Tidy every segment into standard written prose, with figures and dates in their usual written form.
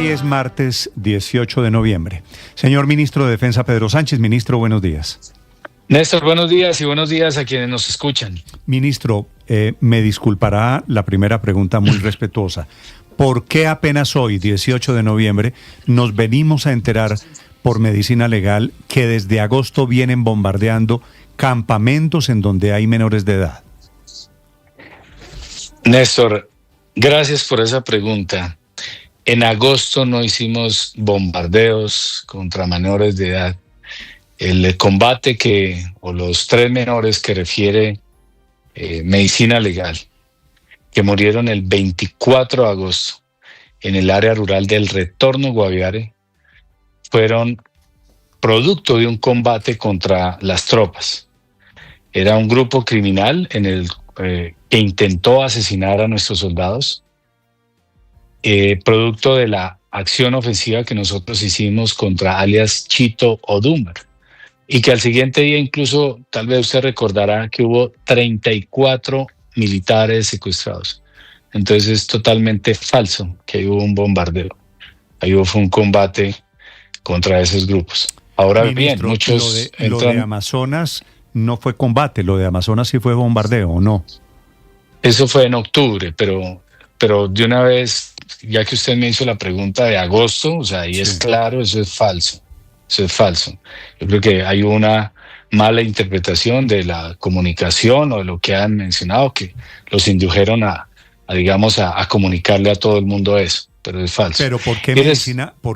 Hoy es martes 18 de noviembre. Señor Ministro de Defensa Pedro Sánchez, ministro, buenos días. Néstor, buenos días y buenos días a quienes nos escuchan. Ministro, me disculpará la primera pregunta muy respetuosa. ¿Por qué apenas hoy, 18 de noviembre, nos venimos a enterar por Medicina Legal que desde agosto vienen bombardeando campamentos en donde hay menores de edad? Néstor, gracias por esa pregunta. En agosto no hicimos bombardeos contra menores de edad. El combate o los 3 menores que refiere Medicina Legal, que murieron el 24 de agosto en el área rural del Retorno Guaviare, fueron producto de un combate contra las tropas. Era un grupo criminal que intentó asesinar a nuestros soldados, producto de la acción ofensiva que nosotros hicimos contra alias Chito Odúmar, y que al siguiente día incluso, tal vez usted recordará que hubo 34 militares secuestrados. Entonces es totalmente falso que hubo un bombardeo. Ahí fue un combate contra esos grupos. Ahora bien, muchos lo de Amazonas no fue combate, lo de Amazonas sí fue bombardeo, ¿o no? Eso fue en octubre, pero de una vez, ya que usted me hizo la pregunta de agosto, o sea, ahí sí. Es claro, eso es falso. Eso es falso. Yo creo que hay una mala interpretación de la comunicación o de lo que han mencionado, que los indujeron a comunicarle a todo el mundo eso, pero es falso. Pero ¿por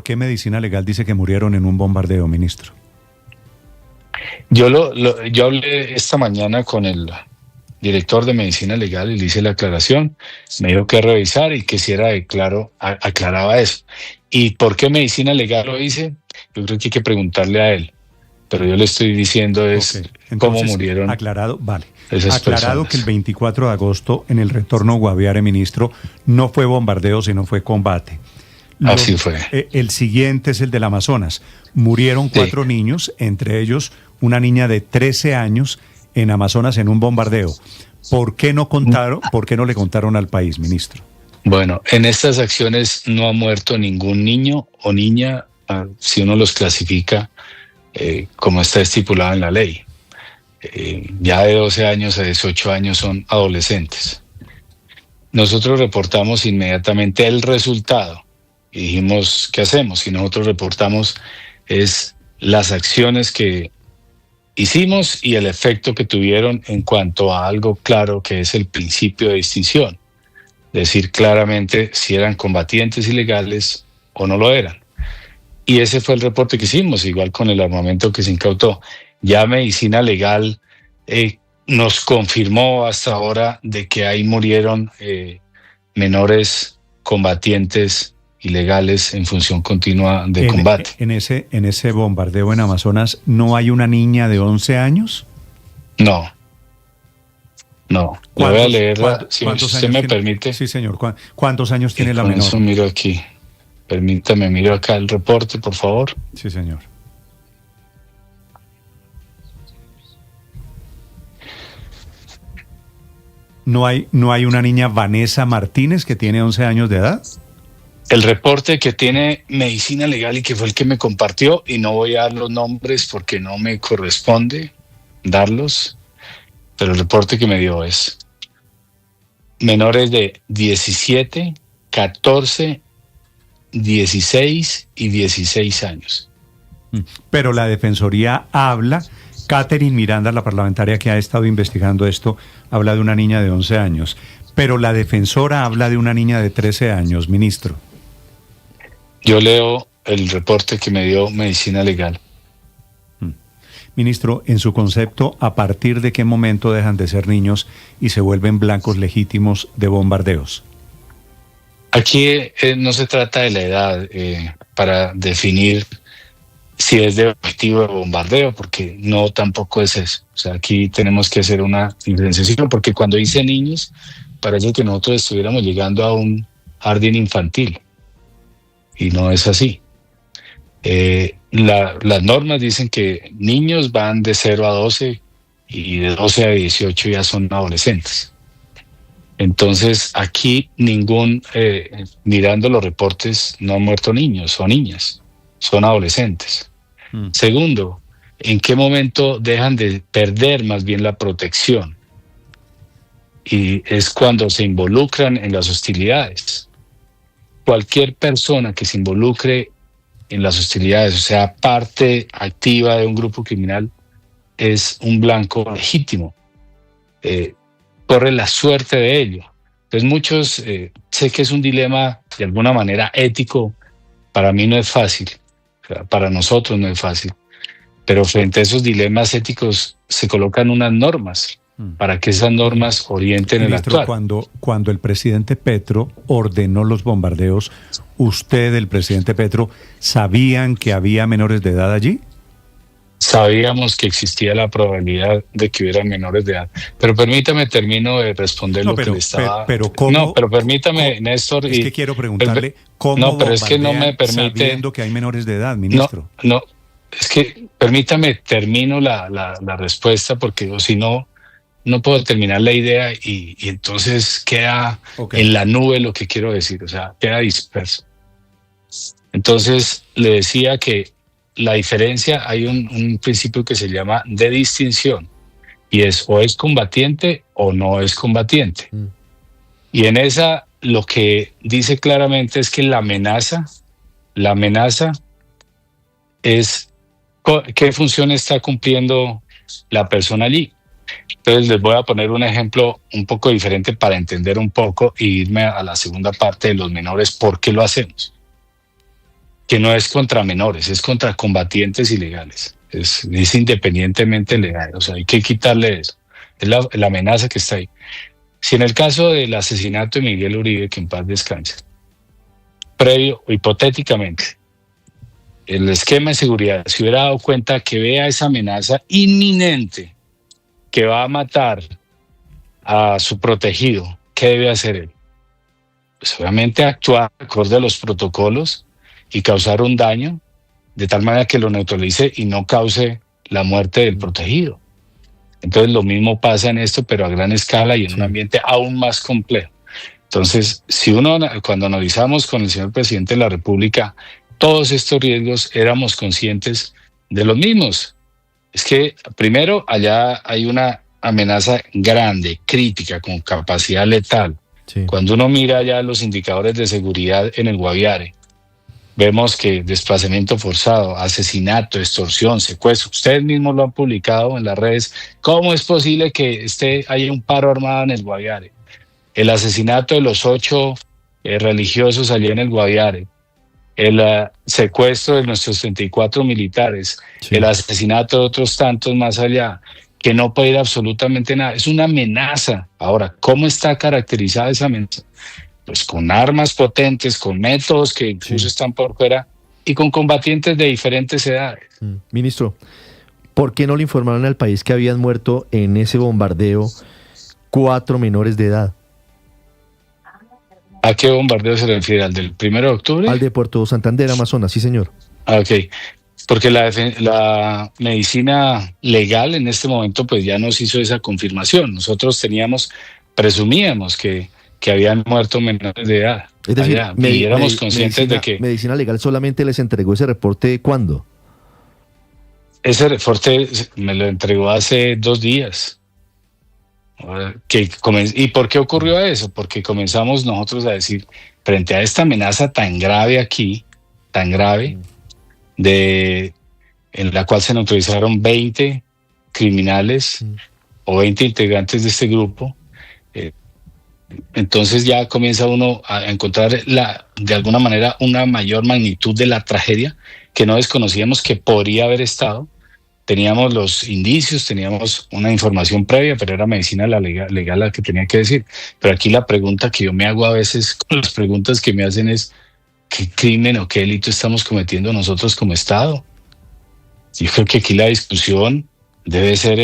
qué Medicina Legal dice que murieron en un bombardeo, ministro? Yo hablé esta mañana con el director de Medicina Legal y le hice la aclaración, me dijo que revisar y que si era aclaraba eso. ¿Y por qué Medicina Legal lo dice? Yo creo que hay que preguntarle a él, pero yo le estoy diciendo Entonces, cómo murieron. Aclarado, vale. Esas aclarado personas. Que el 24 de agosto en el Retorno Guaviare, ministro, no fue bombardeo, sino fue combate. Así fue. El siguiente es el del Amazonas. Murieron 4 niños, entre ellos una niña de 13 años en Amazonas en un bombardeo. ¿Por qué no le contaron al país, ministro? Bueno, en estas acciones no ha muerto ningún niño o niña, si uno los clasifica como está estipulado en la ley. Ya de 12 años a 18 años son adolescentes. Nosotros reportamos inmediatamente el resultado y dijimos, ¿qué hacemos? Y nosotros reportamos las acciones que hicimos y el efecto que tuvieron en cuanto a algo claro que es el principio de distinción. Decir claramente si eran combatientes ilegales o no lo eran. Y ese fue el reporte que hicimos, igual con el armamento que se incautó. Ya Medicina Legal nos confirmó hasta ahora de que ahí murieron menores combatientes ilegales en función continua de combate. ¿En ese bombardeo en Amazonas no hay una niña de 11 años? No. Voy a leerla, si usted me permite. Sí, señor. ¿Cuántos años tiene la menor? Eso miro aquí. Permítame, miro acá el reporte, por favor. Sí, señor. ¿No hay una niña, Vanessa Martínez, que tiene 11 años de edad? El reporte que tiene Medicina Legal y que fue el que me compartió, y no voy a dar los nombres porque no me corresponde darlos, pero el reporte que me dio es menores de 17, 14, 16 y 16 años. Pero la Defensoría habla, Catherine Miranda, la parlamentaria que ha estado investigando esto, habla de una niña de 11 años, pero la defensora habla de una niña de 13 años, ministro. Yo leo el reporte que me dio Medicina Legal. Ministro, en su concepto, ¿a partir de qué momento dejan de ser niños y se vuelven blancos legítimos de bombardeos? Aquí no se trata de la edad para definir si es de objetivo de bombardeo, porque no tampoco es eso. O sea, aquí tenemos que hacer una diferenciación, porque cuando dice niños, parece que nosotros estuviéramos llegando a un jardín infantil, y no es así. Las normas dicen que niños van de 0 a 12 y de 12 a 18 ya son adolescentes. Entonces, aquí mirando los reportes, no han muerto niños o niñas, son adolescentes. Segundo, ¿en qué momento dejan de perder más bien la protección? Y es cuando se involucran en las hostilidades. Cualquier persona que se involucre en las hostilidades, o sea, parte activa de un grupo criminal, es un blanco legítimo. Corre la suerte de ello. Entonces muchos, sé que es un dilema de alguna manera ético, para mí no es fácil, o sea, para nosotros no es fácil, pero frente a esos dilemas éticos se colocan unas normas para que esas normas orienten el actuar. Cuando el presidente Petro ordenó los bombardeos, ¿usted, el presidente Petro, sabían que había menores de edad allí? Sabíamos que existía la probabilidad de que hubiera menores de edad. Pero permítame, termino de responder lo que le estaba... ¿cómo? Pero permítame, Néstor... Es que quiero preguntarle cómo pero es que no me permite... sabiendo que hay menores de edad, ministro. No, es que permítame, termino la respuesta, porque si no, no puedo terminar la idea y entonces queda en la nube lo que quiero decir, o sea, queda disperso. Entonces, le decía que la diferencia, hay un principio que se llama de distinción, y es o es combatiente o no es combatiente. Y en esa lo que dice claramente es que la amenaza es qué función está cumpliendo la persona allí. Entonces les voy a poner un ejemplo un poco diferente para entender un poco e irme a la segunda parte de los menores. ¿Por qué lo hacemos? Que no es contra menores, es contra combatientes ilegales. Es independientemente legal, o sea, hay que quitarle eso. Es la amenaza que está ahí. Si en el caso del asesinato de Miguel Uribe, que en paz descanse, previo, hipotéticamente, el esquema de seguridad se hubiera dado cuenta que vea esa amenaza inminente que va a matar a su protegido, ¿qué debe hacer él? Pues obviamente actuar acorde a los protocolos y causar un daño de tal manera que lo neutralice y no cause la muerte del protegido. Entonces lo mismo pasa en esto, pero a gran escala y en un ambiente aún más complejo. Entonces, cuando analizamos con el señor presidente de la República todos estos riesgos, éramos conscientes de los mismos. Es que primero allá hay una amenaza grande, crítica, con capacidad letal. Sí. Cuando uno mira ya los indicadores de seguridad en el Guaviare, vemos que desplazamiento forzado, asesinato, extorsión, secuestro, ustedes mismos lo han publicado en las redes. ¿Cómo es posible que haya un paro armado en el Guaviare? El asesinato de los 8 religiosos allí en el Guaviare, el secuestro de nuestros 34 militares, el asesinato de otros tantos más allá, que no puede ir absolutamente nada. Es una amenaza. Ahora, ¿cómo está caracterizada esa amenaza? Pues con armas potentes, con métodos que incluso están por fuera y con combatientes de diferentes edades. Ministro, ¿por qué no le informaron al país que habían muerto en ese bombardeo 4 menores de edad? ¿A qué bombardeo se refiere? ¿Al del 1 de octubre? Al de Puerto Santander, Amazonas, sí señor. Ok, porque la medicina legal en este momento pues ya nos hizo esa confirmación. Nosotros presumíamos que habían muerto menores de edad. Es decir, y éramos conscientes de que... ¿Medicina legal solamente les entregó ese reporte cuándo? Ese reporte me lo entregó hace 2 días. ¿Y por qué ocurrió eso? Porque comenzamos nosotros a decir, frente a esta amenaza tan grave aquí, tan grave, en la cual se neutralizaron 20 criminales o 20 integrantes de este grupo, entonces ya comienza uno a encontrar de alguna manera una mayor magnitud de la tragedia que no desconocíamos que podría haber estado. Teníamos los indicios, teníamos una información previa, pero era medicina legal la que tenía que decir. Pero aquí la pregunta que yo me hago a veces, con las preguntas que me hacen es, ¿qué crimen o qué delito estamos cometiendo nosotros como Estado? Yo creo que aquí la discusión debe ser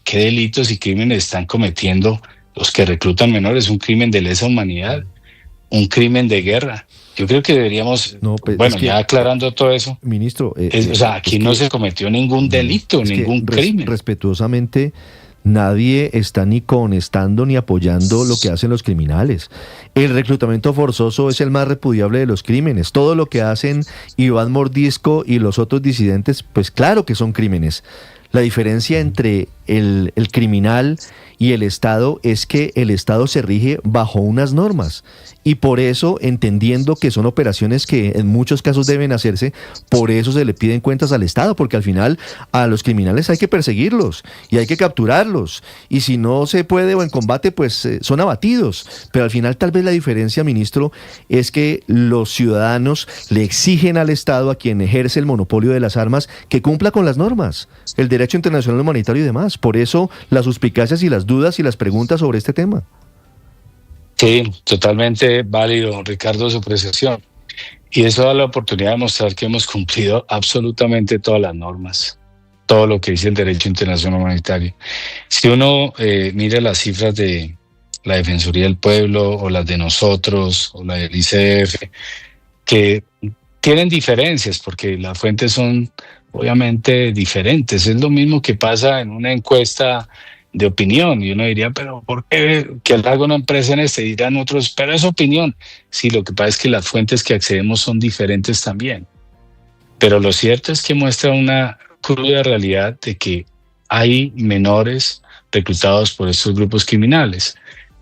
qué delitos y crímenes están cometiendo los que reclutan menores. Un crimen de lesa humanidad, un crimen de guerra. Yo creo que deberíamos, ya aclarando todo eso, ministro, aquí no se cometió ningún delito, ningún crimen. Respetuosamente, nadie está ni conestando ni apoyando lo que hacen los criminales. El reclutamiento forzoso es el más repudiable de los crímenes. Todo lo que hacen Iván Mordisco y los otros disidentes, pues claro que son crímenes. La diferencia entre el criminal y el Estado es que el Estado se rige bajo unas normas y por eso, entendiendo que son operaciones que en muchos casos deben hacerse, por eso se le piden cuentas al Estado, porque al final a los criminales hay que perseguirlos y hay que capturarlos y si no se puede o en combate pues son abatidos, pero al final tal vez la diferencia, ministro, es que los ciudadanos le exigen al Estado, a quien ejerce el monopolio de las armas, que cumpla con las normas, el derecho internacional humanitario y demás. Por eso las suspicacias y las dudas y las preguntas sobre este tema. Sí, totalmente válido, Ricardo, su apreciación. Y eso da la oportunidad de mostrar que hemos cumplido absolutamente todas las normas, todo lo que dice el derecho internacional humanitario. Si uno mira las cifras de la Defensoría del Pueblo o las de nosotros o la del ICF, que tienen diferencias porque las fuentes son obviamente diferentes. Es lo mismo que pasa en una encuesta de opinión y uno diría, pero ¿por qué que el haga una empresa en este? Dirán otros, pero es opinión. Sí, lo que pasa es que las fuentes que accedemos son diferentes también. Pero lo cierto es que muestra una cruda realidad de que hay menores reclutados por estos grupos criminales.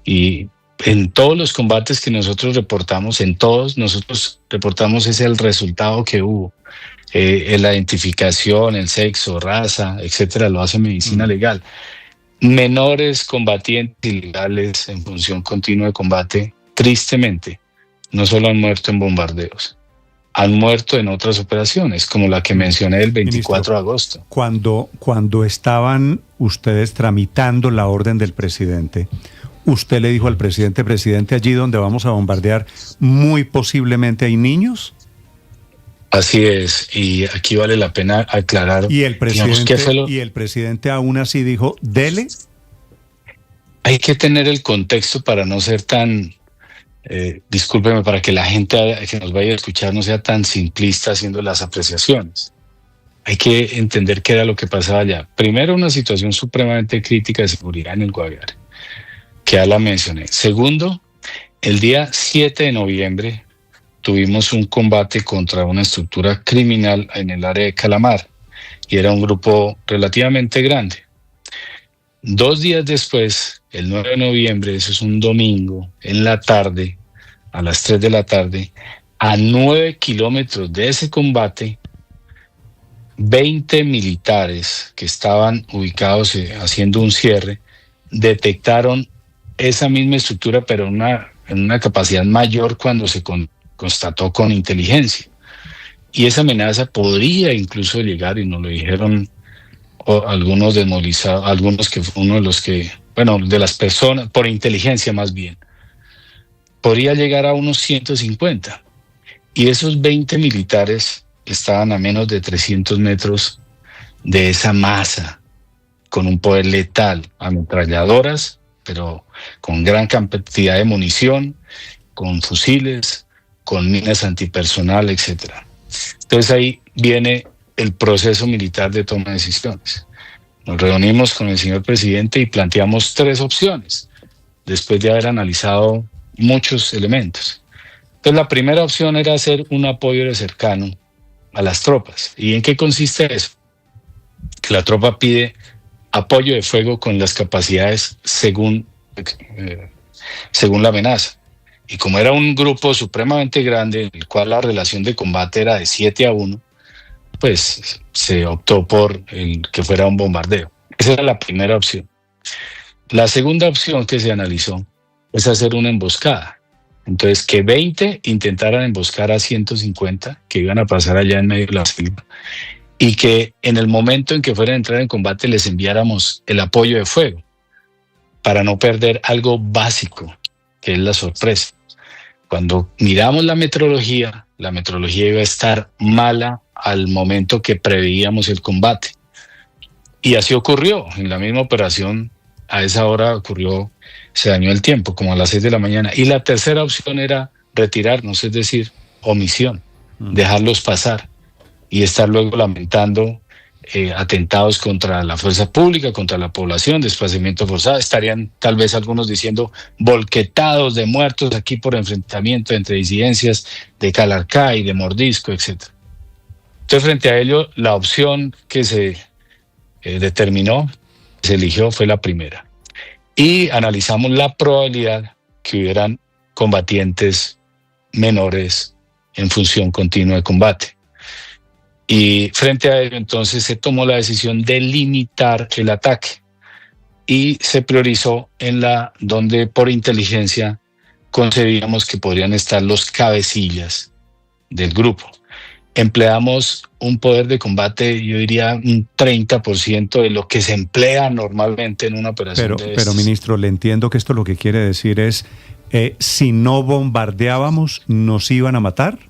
Y en todos los combates que nosotros reportamos, en todos nosotros reportamos ese el resultado que hubo. La identificación, el sexo, raza, etcétera, lo hace medicina legal. Menores combatientes ilegales en función continua de combate, tristemente, no solo han muerto en bombardeos, han muerto en otras operaciones, como la que mencioné el 24 de agosto. Cuando estaban ustedes tramitando la orden del presidente, ¿usted le dijo al presidente, allí donde vamos a bombardear, muy posiblemente hay niños? Así es, y aquí vale la pena aclarar. ¿Y el presidente aún así dijo, dele? Hay que tener el contexto para no ser tan, discúlpeme, para que la gente que nos vaya a escuchar no sea tan simplista haciendo las apreciaciones. Hay que entender qué era lo que pasaba allá. Primero, una situación supremamente crítica de seguridad en el Guaviare, que ya la mencioné. Segundo, el día 7 de noviembre, tuvimos un combate contra una estructura criminal en el área de Calamar y era un grupo relativamente grande. 2 días después, el 9 de noviembre, eso es un domingo, en la tarde, a las 3 de la tarde, a 9 kilómetros de ese combate, 20 militares que estaban ubicados haciendo un cierre, detectaron esa misma estructura, pero en una capacidad mayor cuando se constató con inteligencia. Y esa amenaza podría incluso llegar, y nos lo dijeron algunos desmovilizados, algunos que uno de los que, bueno, de las personas, por inteligencia más bien, podría llegar a unos 150. Y esos 20 militares estaban a menos de 300 metros de esa masa, con un poder letal, ametralladoras, pero con gran cantidad de munición, con fusiles, con minas antipersonal, etcétera. Entonces ahí viene el proceso militar de toma de decisiones. Nos reunimos con el señor presidente y planteamos 3 opciones, después de haber analizado muchos elementos. Entonces la primera opción era hacer un apoyo de cercano a las tropas. ¿Y en qué consiste eso? Que la tropa pide apoyo de fuego con las capacidades según la amenaza. Y como era un grupo supremamente grande, en el cual la relación de combate era de 7-1, pues se optó por que fuera un bombardeo. Esa era la primera opción. La segunda opción que se analizó es hacer una emboscada. Entonces, que 20 intentaran emboscar a 150 que iban a pasar allá en medio de la selva, y que en el momento en que fueran a entrar en combate les enviáramos el apoyo de fuego para no perder algo básico, que es la sorpresa. Cuando miramos la meteorología iba a estar mala al momento que preveíamos el combate. Y así ocurrió. En la misma operación, a esa hora se dañó el tiempo, como a las 6 de la mañana. Y la tercera opción era retirarnos, es decir, omisión, dejarlos pasar y estar luego lamentando atentados contra la fuerza pública, contra la población, desplazamiento forzado. Estarían tal vez algunos diciendo volquetados de muertos aquí por enfrentamiento entre disidencias de Calarcá y de Mordisco, etc. Entonces, frente a ello, la opción que se determinó, se eligió, fue la primera. Y analizamos la probabilidad que hubieran combatientes menores en función continua de combate. Y frente a ello, entonces, se tomó la decisión de limitar el ataque y se priorizó en donde por inteligencia concebíamos que podrían estar los cabecillas del grupo. Empleamos un poder de combate, yo diría un 30% de lo que se emplea normalmente en una operación de Pero ministro, le entiendo que esto lo que quiere decir es, si no bombardeábamos, ¿nos iban a matar?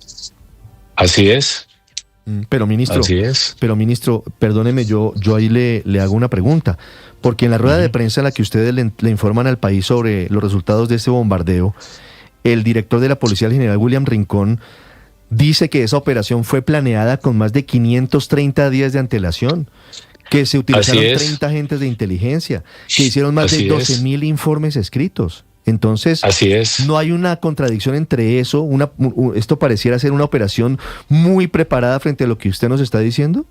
Así es. Pero ministro, Así es. Pero ministro, perdóneme, yo ahí le hago una pregunta, porque en la rueda de prensa en la que ustedes le informan al país sobre los resultados de ese bombardeo, el director de la policía, el general William Rincón, dice que esa operación fue planeada con más de 530 días de antelación, que se utilizaron 30 agentes de inteligencia, que hicieron más de 12.000 informes escritos. Entonces, así es. ¿No hay una contradicción entre eso? ¿Esto pareciera ser una operación muy preparada frente a lo que usted nos está diciendo?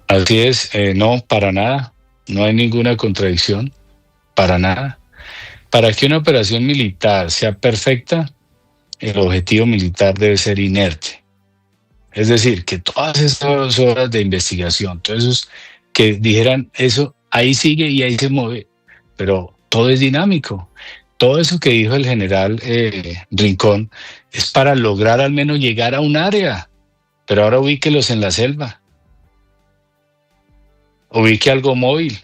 Así es, no, para nada. No hay ninguna contradicción, para nada. Para que una operación militar sea perfecta, el objetivo militar debe ser inerte. Es decir, que todas estas horas de investigación, todos esos que dijeran eso, ahí sigue y ahí se mueve, pero todo es dinámico. Todo eso que dijo el general Rincón es para lograr al menos llegar a un área, pero ahora ubíquelos en la selva. Ubique algo móvil.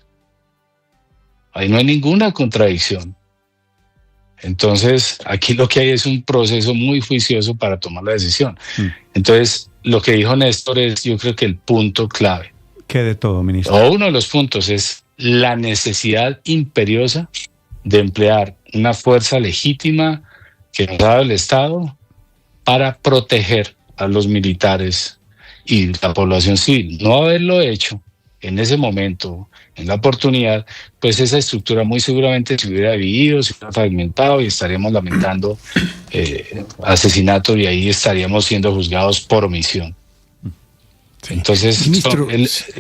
Ahí no hay ninguna contradicción. Entonces, aquí lo que hay es un proceso muy juicioso para tomar la decisión. Entonces, lo que dijo Néstor es, yo creo que el punto clave. ¿Qué de todo, ministro? O uno de los puntos es la necesidad imperiosa de emplear una fuerza legítima que nos da el Estado para proteger a los militares y la población civil. No haberlo hecho en ese momento, en la oportunidad, pues esa estructura muy seguramente se hubiera dividido, se hubiera fragmentado y estaríamos lamentando asesinatos y ahí estaríamos siendo juzgados por omisión. Sí. Entonces,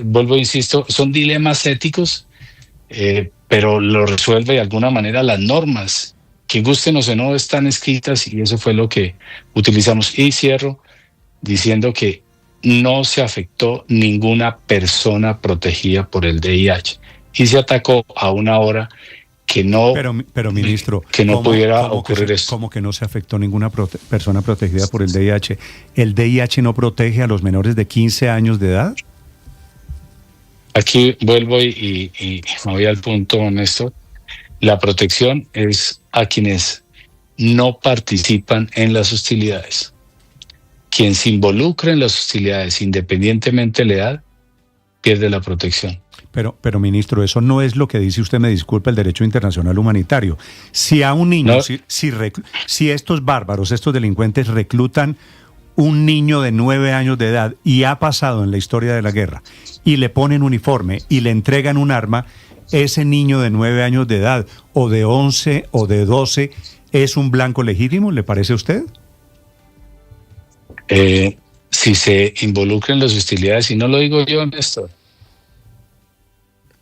vuelvo, insisto, son dilemas éticos, pero lo resuelve de alguna manera las normas, que gusten o no, están escritas y eso fue lo que utilizamos. Y cierro diciendo que no se afectó ninguna persona protegida por el VIH y se atacó a una hora que no, pero ministro, que no pudiera ocurrir esto. ¿Cómo que no se afectó ninguna persona protegida por el VIH? ¿El VIH no protege a los menores de 15 años de edad? Aquí vuelvo y me voy al punto, Néstor. La protección es a quienes no participan en las hostilidades. Quien se involucra en las hostilidades, independientemente de la edad, pierde la protección. Pero ministro, eso no es lo que dice usted, me disculpa, el derecho internacional humanitario. Si a un niño, no. si estos bárbaros, estos delincuentes reclutan un niño de 9 años de edad y ha pasado en la historia de la guerra y le ponen uniforme y le entregan un arma, ese niño de 9 años de edad o de 11 o de 12 es un blanco legítimo, ¿le parece a usted? Si se involucra en las hostilidades, y no lo digo yo, Néstor,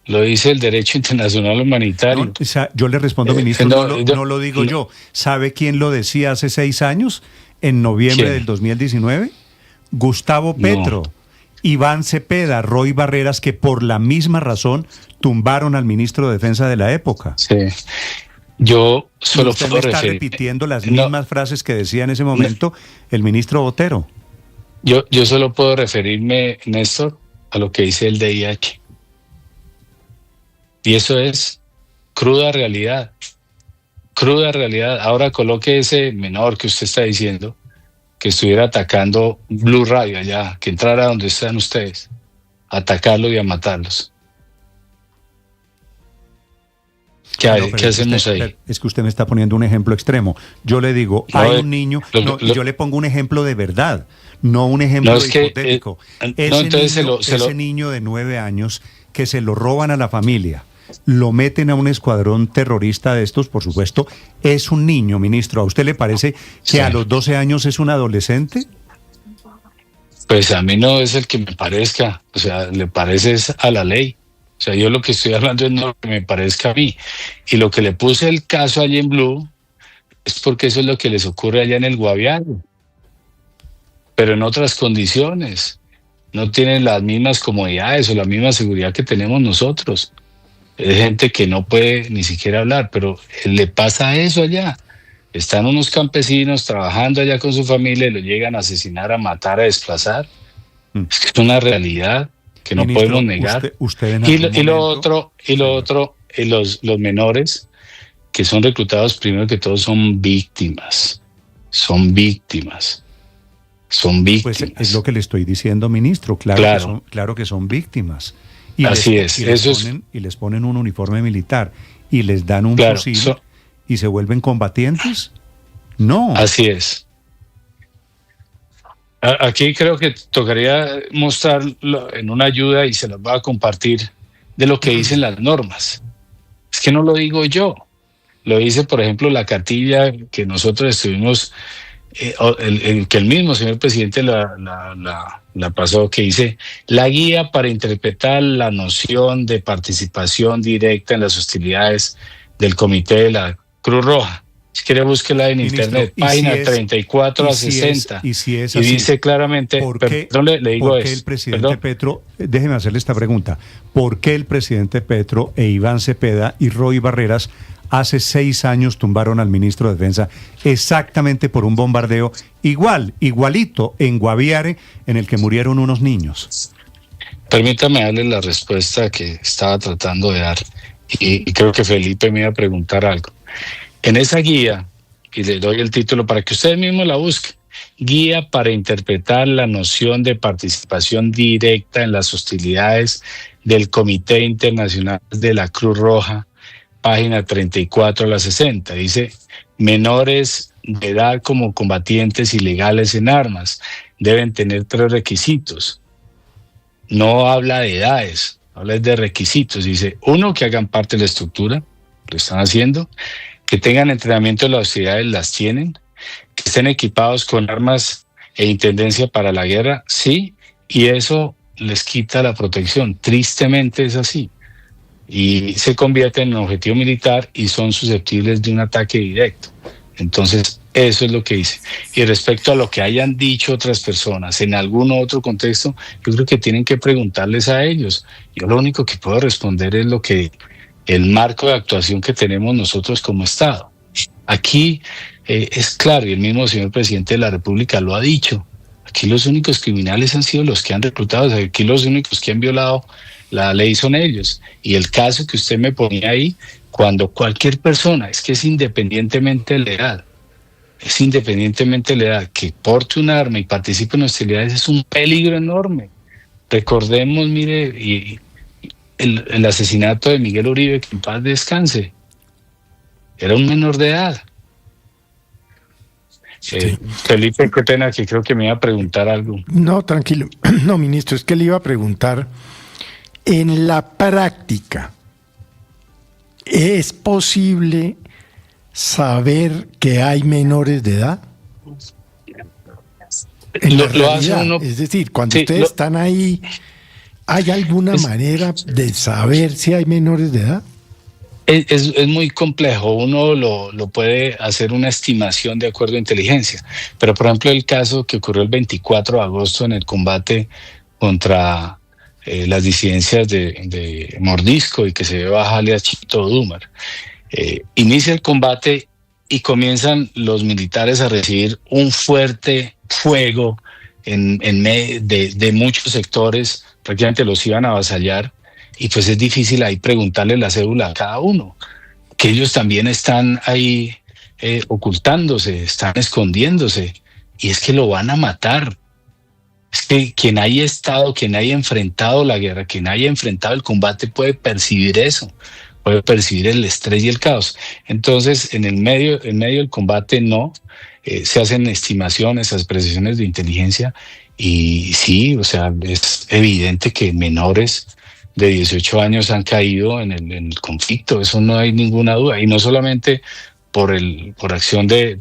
lo dice el derecho internacional humanitario. No, o sea, yo le respondo, ministro, no lo digo yo. ¿Sabe quién lo decía hace 6 años, en noviembre del 2019? Gustavo Petro, Iván Cepeda, Roy Barreras, que por la misma razón tumbaron al ministro de Defensa de la época. Sí. Yo solo usted puedo está repitiendo las mismas frases que decía en ese momento el ministro Botero. Yo solo puedo referirme, Néstor, a lo que dice el DIH. Y eso es cruda realidad. Cruda realidad. Ahora coloque ese menor que usted está diciendo, que estuviera atacando Blue Radio allá, que entrara donde están ustedes, a atacarlo y a matarlos. ¿Qué hacemos ahí? Es que usted me está poniendo un ejemplo extremo. Yo le digo, No, hay un niño, y yo le pongo un ejemplo de verdad, no un ejemplo hipotético. Ese niño de 9 años que se lo roban a la familia, lo meten a un escuadrón terrorista de estos, por supuesto, es un niño, ministro. ¿A usted le parece que a los 12 años es un adolescente? Pues a mí no es el que me parezca, o sea, le parece es a la ley. O sea, yo lo que estoy hablando es no lo que me parezca a mí. Y lo que le puse el caso allá en Blue es porque eso es lo que les ocurre allá en el Guaviare. Pero en otras condiciones. No tienen las mismas comodidades o la misma seguridad que tenemos nosotros. Es gente que no puede ni siquiera hablar, pero le pasa eso allá. Están unos campesinos trabajando allá con su familia y lo llegan a asesinar, a matar, a desplazar. Es que es una realidad que no Ministro, podemos negar. Usted Los menores que son reclutados, primero que todo, son víctimas. Son víctimas. Pues es lo que le estoy diciendo, ministro. Claro que son víctimas. Y les ponen un uniforme militar y les dan un fusil y se vuelven combatientes. No. Así es. Aquí creo que tocaría mostrarlo en una ayuda y se las voy a compartir de lo que dicen las normas. Es que no lo digo yo. Lo dice, por ejemplo, la cartilla que nosotros estuvimos, que el mismo señor presidente la pasó, que dice la guía para interpretar la noción de participación directa en las hostilidades del Comité de la Cruz Roja. Si quiere, búsquela en internet, página 34 a 60. Y dice claramente, le digo ¿por qué el presidente Petro, déjeme hacerle esta pregunta, ¿por qué el presidente Petro e Iván Cepeda y Roy Barreras hace 6 años tumbaron al ministro de Defensa exactamente por un bombardeo igualito en Guaviare, en el que murieron unos niños? Permítame darle la respuesta que estaba tratando de dar, y creo que Felipe me iba a preguntar algo. En esa guía, y le doy el título para que ustedes mismos la busquen, Guía para interpretar la noción de participación directa en las hostilidades del Comité Internacional de la Cruz Roja, página 34 a la 60. Dice, menores de edad como combatientes ilegales en armas deben tener 3 requisitos. No habla de edades, habla de requisitos. Dice, 1, que hagan parte de la estructura, lo están haciendo, que tengan entrenamiento en las hostilidades, las tienen, que estén equipados con armas e intendencia para la guerra, sí, y eso les quita la protección. Tristemente es así. Y se convierten en objetivo militar y son susceptibles de un ataque directo. Entonces, eso es lo que dice. Y respecto a lo que hayan dicho otras personas en algún otro contexto, yo creo que tienen que preguntarles a ellos. Yo lo único que puedo responder es lo que el marco de actuación que tenemos nosotros como Estado. Aquí es claro, y el mismo señor presidente de la República lo ha dicho, aquí los únicos criminales han sido los que han reclutado, aquí los únicos que han violado la ley son ellos. Y el caso que usted me ponía ahí, cuando cualquier persona, es que es independientemente de la edad, que porte un arma y participe en hostilidades, es un peligro enorme. Recordemos, mire, el asesinato de Miguel Uribe, que en paz descanse, era un menor de edad. Sí. Felipe, qué pena, que creo que me iba a preguntar algo. No, tranquilo. No, ministro, es que le iba a preguntar, en la práctica, ¿es posible saber que hay menores de edad? Lo hace uno. Es decir, cuando ustedes están ahí, ¿hay alguna manera de saber si hay menores de edad? Es muy complejo. Uno lo puede hacer una estimación de acuerdo a inteligencia. Pero, por ejemplo, el caso que ocurrió el 24 de agosto en el combate contra las disidencias de Mordisco y que se ve baja alias Chito Dumar. Inicia el combate y comienzan los militares a recibir un fuerte fuego de muchos sectores, prácticamente los iban a avasallar, y pues es difícil ahí preguntarle la cédula a cada uno, que ellos también están ahí ocultándose, están escondiéndose, y es que lo van a matar. Es que quien haya enfrentado la guerra, quien haya enfrentado el combate puede percibir eso. puede percibir el estrés y el caos. Entonces, en medio del combate no, se hacen estimaciones, apreciaciones de inteligencia y sí, o sea, es evidente que menores de 18 años han caído en el conflicto, eso no hay ninguna duda, y no solamente por acción del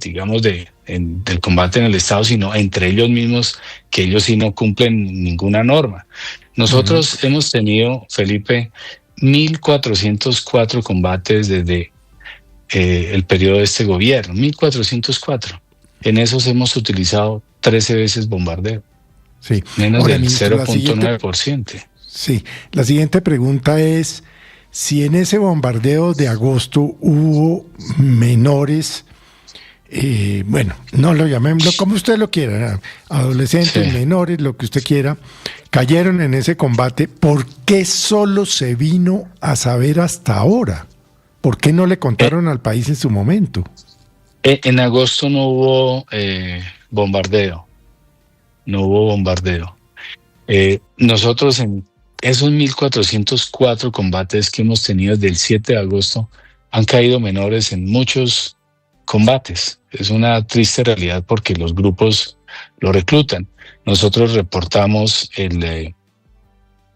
combate en el Estado, sino entre ellos mismos, que ellos sí no cumplen ninguna norma. Nosotros hemos tenido, Felipe, 1.404 combates desde el periodo de este gobierno, 1.404. En esos hemos utilizado 13 veces bombardeo, Sí. menos Ahora, del ministro, 0.9%. Sí, la siguiente pregunta es si en ese bombardeo de agosto hubo menores, bueno, no lo llamemos como usted lo quiera, adolescentes, Sí. menores, lo que usted quiera, cayeron en ese combate. ¿Por qué solo se vino a saber hasta ahora? ¿Por qué no le contaron al país en su momento? En agosto no hubo bombardeo, no hubo bombardeo. Nosotros en esos 1.404 combates que hemos tenido desde el 7 de agosto, han caído menores en muchos combates. Es una triste realidad porque los grupos lo reclutan. Nosotros reportamos el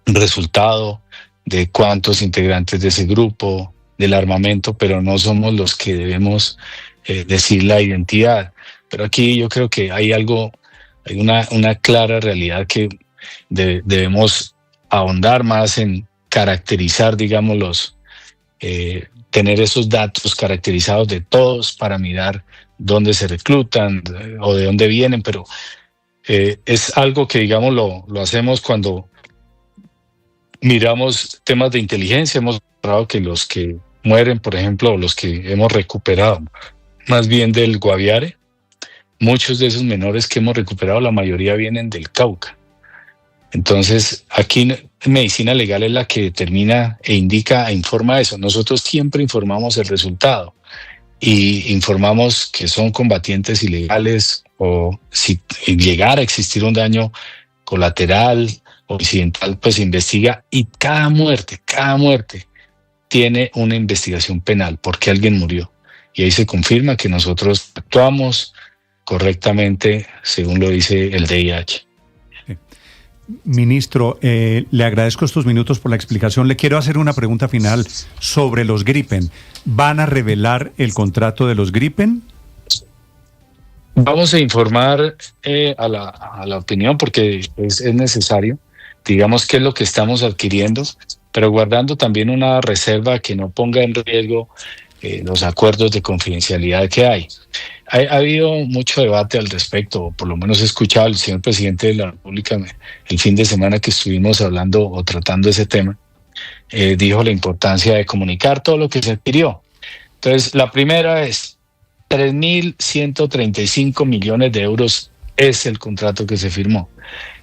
resultado de cuántos integrantes de ese grupo, del armamento, pero no somos los que debemos decir la identidad. Pero aquí yo creo que hay una clara realidad que debemos ahondar más en caracterizar, digamos, tener esos datos caracterizados de todos para mirar dónde se reclutan o de dónde vienen, pero es algo que, digamos, lo hacemos cuando miramos temas de inteligencia. Hemos mostrado que los que mueren, por ejemplo, o los que hemos recuperado, más bien del Guaviare, muchos de esos menores que hemos recuperado, la mayoría vienen del Cauca. Entonces, aquí medicina legal es la que determina e indica e informa eso. Nosotros siempre informamos el resultado y informamos que son combatientes ilegales o si llegara a existir un daño colateral o incidental, pues se investiga y cada muerte tiene una investigación penal porque alguien murió. Y ahí se confirma que nosotros actuamos correctamente según lo dice el DIH. Ministro, le agradezco estos minutos por la explicación. Le quiero hacer una pregunta final sobre los Gripen. ¿Van a revelar el contrato de los Gripen? Vamos a informar a la opinión porque es necesario, digamos, qué es lo que estamos adquiriendo, pero guardando también una reserva que no ponga en riesgo los acuerdos de confidencialidad que hay. Ha habido mucho debate al respecto, o por lo menos he escuchado al señor presidente de la República el fin de semana que estuvimos hablando o tratando ese tema, dijo la importancia de comunicar todo lo que se adquirió. Entonces, la primera es 3.135 millones de euros es el contrato que se firmó.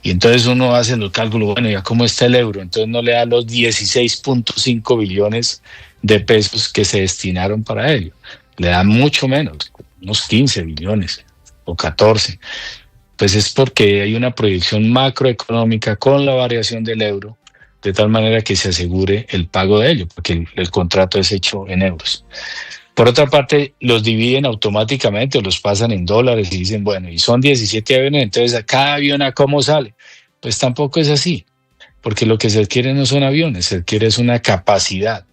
Y entonces uno hace los cálculos, bueno, ¿ya cómo está el euro? Entonces no le da los 16.5 billones de pesos que se destinaron para ello. Le da mucho menos, unos 15 billones o 14. Pues es porque hay una proyección macroeconómica con la variación del euro, de tal manera que se asegure el pago de ello, porque el contrato es hecho en euros. Por otra parte, los dividen automáticamente o los pasan en dólares y dicen, bueno, y son 17 aviones, entonces a cada avión ¿a cómo sale? Pues tampoco es así, porque lo que se adquiere no son aviones, se adquiere es una capacidad.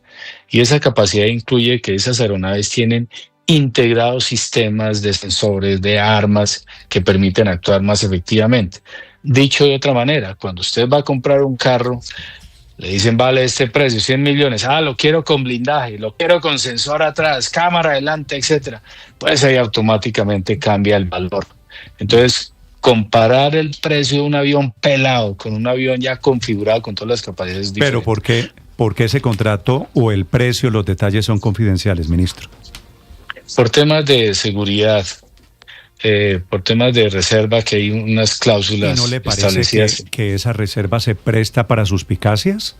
Y esa capacidad incluye que esas aeronaves tienen integrados sistemas de sensores, de armas que permiten actuar más efectivamente. Dicho de otra manera, cuando usted va a comprar un carro, le dicen, vale este precio, 100 millones. Lo quiero con blindaje, lo quiero con sensor atrás, cámara adelante, etcétera. Pues ahí automáticamente cambia el valor. Entonces, comparar el precio de un avión pelado con un avión ya configurado con todas las capacidades diferentes. Pero ¿por qué ese contrato o el precio, los detalles son confidenciales, ministro? Por temas de seguridad, por temas de reserva, que hay unas cláusulas ¿Y no le parece establecidas. que esa reserva se presta para suspicacias?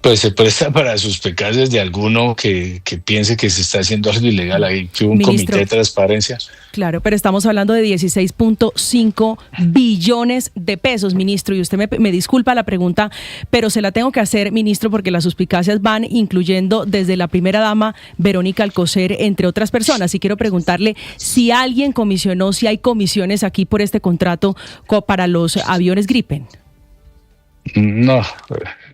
Pues se presta para suspicacias de alguno que piense que se está haciendo algo ilegal ahí, que hubo un Ministro, comité de transparencia. claro, pero estamos hablando de 16.5 billones de pesos, ministro, y usted me disculpa la pregunta, pero se la tengo que hacer, ministro, porque las suspicacias van incluyendo desde la primera dama, Verónica Alcocer, entre otras personas, y quiero preguntarle si alguien comisionó, si hay comisiones aquí por este contrato para los aviones Gripen. No,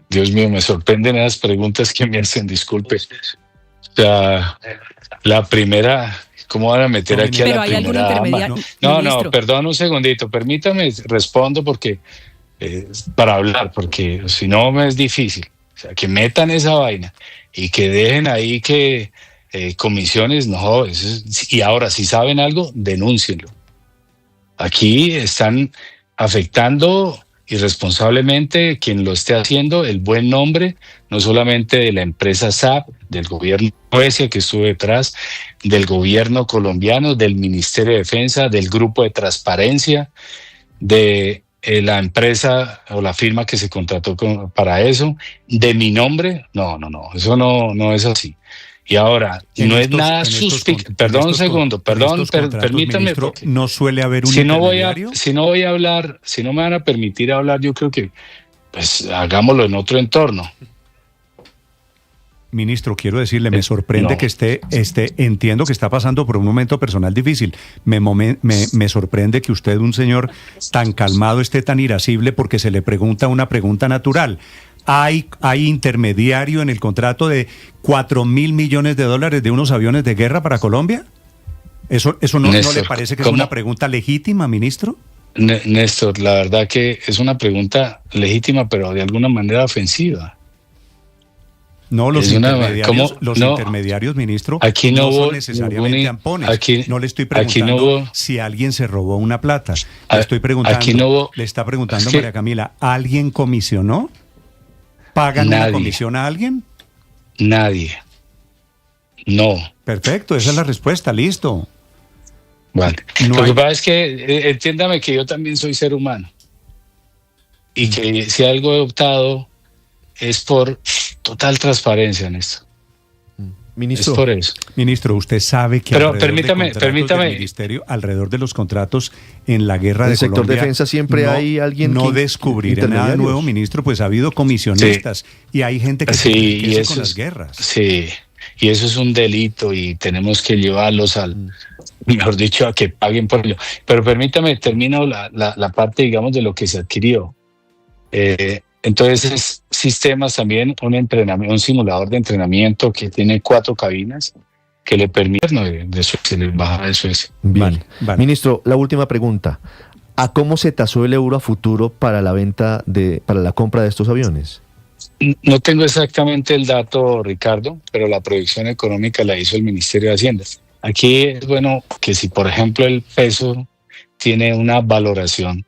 Dios mío, me sorprenden esas preguntas que me hacen, disculpe. O sea, la primera, ¿cómo van a meter No, aquí a pero la hay algún primera dama? intermediario, No, ministro. perdón un segundito, permítame, respondo porque para hablar, porque si no me es difícil. O sea, que metan esa vaina y que dejen ahí que comisiones, no, y ahora si saben algo, denúncienlo. Aquí están afectando irresponsablemente quien lo esté haciendo el buen nombre, no solamente de la empresa SAP, del gobierno de Suecia que estuvo detrás, del gobierno colombiano, del Ministerio de Defensa, del grupo de transparencia, de la empresa o la firma que se contrató para eso, de mi nombre. No, eso no es así. Y ahora, no es nada suspicaz. Perdón un segundo, permítame. Ministro, ¿no suele haber un Si no intermediario? voy a hablar, si no me van a permitir hablar, yo creo que pues hagámoslo en otro entorno. Ministro, quiero decirle, me sorprende No. que entiendo que está pasando por un momento personal difícil. Me sorprende que usted, un señor tan calmado, esté tan irascible porque se le pregunta una pregunta natural. ¿Hay intermediario en el contrato de $4.000 millones de unos aviones de guerra para Colombia? ¿Eso no Néstor, le parece que es ¿cómo? una pregunta legítima, ministro? Néstor, la verdad que es una pregunta legítima, pero de alguna manera ofensiva. No, los Es una- intermediarios, ¿cómo? los No. intermediarios, ministro, Aquí no son hubo necesariamente ningún- ampones. aquí- No le estoy aquí no preguntando hubo- si alguien se robó una plata. A- Le estoy preguntando, aquí no hubo- le está preguntando es que- María Camila, ¿alguien comisionó? ¿Pagan una Nadie. comisión a alguien? Nadie. No. Perfecto, esa es la respuesta, listo. Vale. No Lo hay- que pasa es que entiéndame que yo también soy ser humano y que si algo he optado es por total transparencia en esto. Ministro, Es por eso. Ministro, usted sabe que Pero alrededor permítame. del ministerio, alrededor de los contratos en la guerra de el sector Colombia, defensa siempre hay alguien no que- descubriré nada intermediarios. nuevo, ministro, pues ha habido comisionistas y hay gente que se Sí, y enriquece eso con las es, guerras. sí, y eso es un delito y tenemos que llevarlos mejor dicho, a que paguen por ello. Pero permítame, termino la parte, digamos, de lo que se adquirió. Entonces, es sistemas también, un simulador de entrenamiento que tiene 4 cabinas que le permiten de Suecia, la embajada de Suecia. bien. Vale. Ministro, la última pregunta. ¿A cómo se tasó el euro a futuro para la para la compra de estos aviones? No tengo exactamente el dato, Ricardo, pero la proyección económica la hizo el Ministerio de Hacienda. Aquí es bueno que si, por ejemplo, el peso tiene una valoración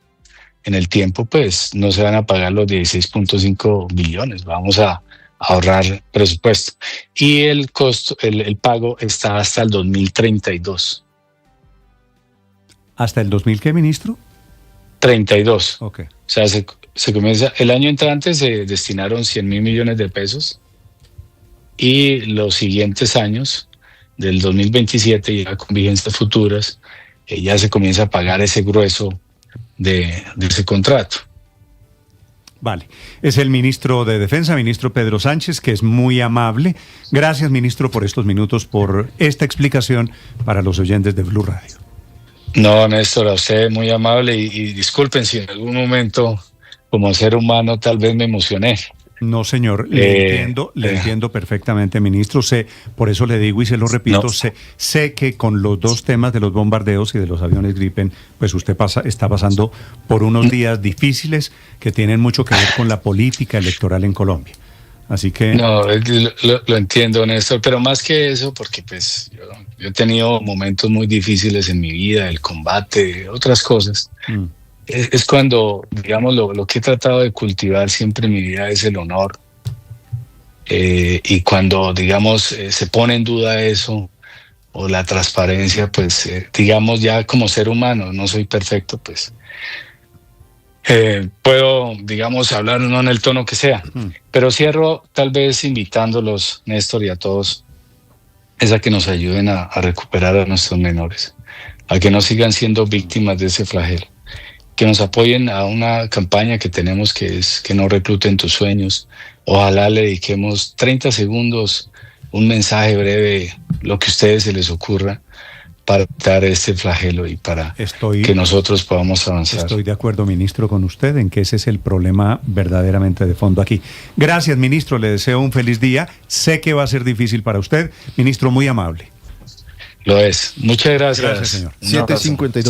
en el tiempo, pues no se van a pagar los 16.5 billones. Vamos a ahorrar presupuesto. Y el costo, el pago está hasta el 2032. ¿Hasta el 2000 qué, ministro? 32. Ok. O sea, se comienza, el año entrante se destinaron 100.000 millones de pesos y los siguientes años, del 2027, ya con vigencias futuras, ya se comienza a pagar ese grueso de ese contrato. Vale. Es el ministro de Defensa, ministro Pedro Sánchez, que es muy amable. Gracias, ministro, por estos minutos, por esta explicación para los oyentes de Blue Radio. No, Néstor, a usted muy amable y disculpen si en algún momento, como ser humano, tal vez me emocioné. No, señor, le entiendo perfectamente, ministro. Por eso le digo y se lo repito, No. sé que con los dos temas de los bombardeos y de los aviones Gripen, pues usted está pasando por unos días difíciles que tienen mucho que ver con la política electoral en Colombia. Así que... No, lo entiendo, Néstor, pero más que eso, porque pues yo he tenido momentos muy difíciles en mi vida, el combate, otras cosas. Es cuando, digamos, lo que he tratado de cultivar siempre en mi vida es el honor. Y cuando, digamos, se pone en duda eso o la transparencia, pues, digamos, ya como ser humano, no soy perfecto, pues, Puedo, digamos, hablar no en el tono que sea, pero cierro tal vez invitándolos, Néstor, y a todos, es a que nos ayuden a recuperar a nuestros menores, a que no sigan siendo víctimas de ese flagelo, que nos apoyen a una campaña que tenemos que es que no recluten tus sueños. Ojalá le dediquemos 30 segundos, un mensaje breve, lo que a ustedes se les ocurra, para evitar este flagelo y para que nosotros podamos avanzar. Estoy de acuerdo, ministro, con usted en que ese es el problema verdaderamente de fondo aquí. Gracias, ministro, le deseo un feliz día. Sé que va a ser difícil para usted, ministro, muy amable. Lo es. Muchas gracias. Gracias, señor. 7:52.